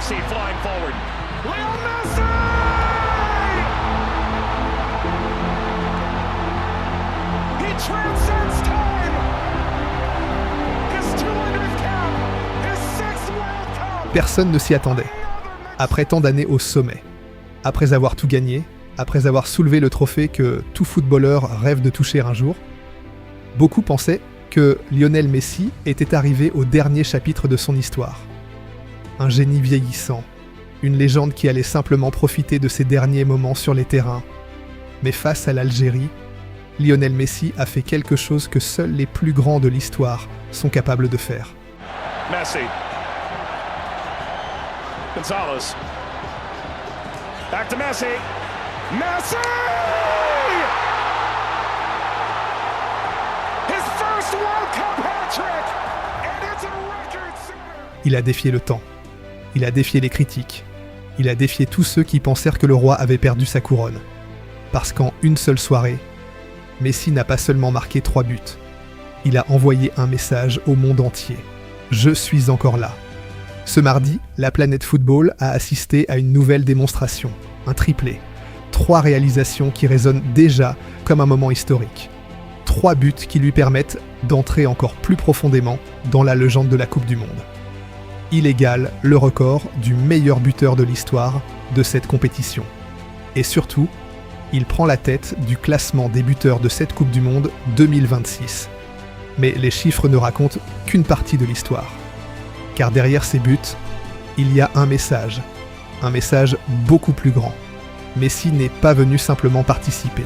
Messi flying forward. Lionel Messi! He transcends time. His 200th cap, his 6th World Cup. Personne ne s'y attendait. Après tant d'années au sommet, après avoir tout gagné, après avoir soulevé le trophée que tout footballeur rêve de toucher un jour, beaucoup pensaient que Lionel Messi était arrivé au dernier chapitre de son histoire. Un génie vieillissant, une légende qui allait simplement profiter de ses derniers moments sur les terrains. Mais face à l'Algérie, Lionel Messi a fait quelque chose que seuls les plus grands de l'histoire sont capables de faire. Messi. Gonzalez. Back to Messi. Messi! His first World Cup hat-trick! And it's a record setter! Il a défié le temps. Il a défié les critiques. Il a défié tous ceux qui pensèrent que le roi avait perdu sa couronne. Parce qu'en une seule soirée, Messi n'a pas seulement marqué 3 buts. Il a envoyé un message au monde entier. Je suis encore là. Ce mardi, la planète football a assisté à une nouvelle démonstration, un triplé. 3 réalisations qui résonnent déjà comme un moment historique. 3 buts qui lui permettent d'entrer encore plus profondément dans la légende de la Coupe du Monde. Il égale le record du meilleur buteur de l'histoire de cette compétition. Et surtout, il prend la tête du classement des buteurs de cette Coupe du Monde 2026. Mais les chiffres ne racontent qu'une partie de l'histoire. Car derrière ces buts, il y a un message beaucoup plus grand. Messi n'est pas venu simplement participer.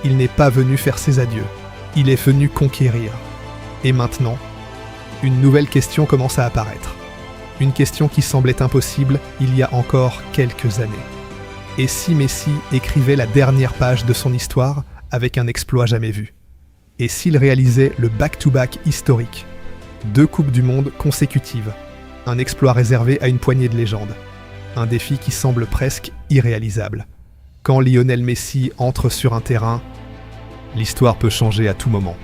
Il n'est pas venu faire ses adieux. Il est venu conquérir. Et maintenant, une nouvelle question commence à apparaître. Une question qui semblait impossible il y a encore quelques années. Et si Messi écrivait la dernière page de son histoire avec un exploit jamais vu? Et s'il réalisait le back-to-back historique? 2 Coupes du Monde consécutives. Un exploit réservé à une poignée de légendes. Un défi qui semble presque irréalisable. Quand Lionel Messi entre sur un terrain, l'histoire peut changer à tout moment.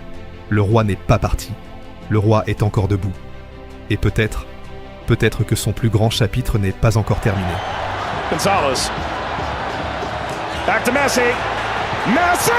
Le roi n'est pas parti. Le roi est encore debout. Et peut-être que son plus grand chapitre n'est pas encore terminé. Gonzalez. Back to Messi. Messi!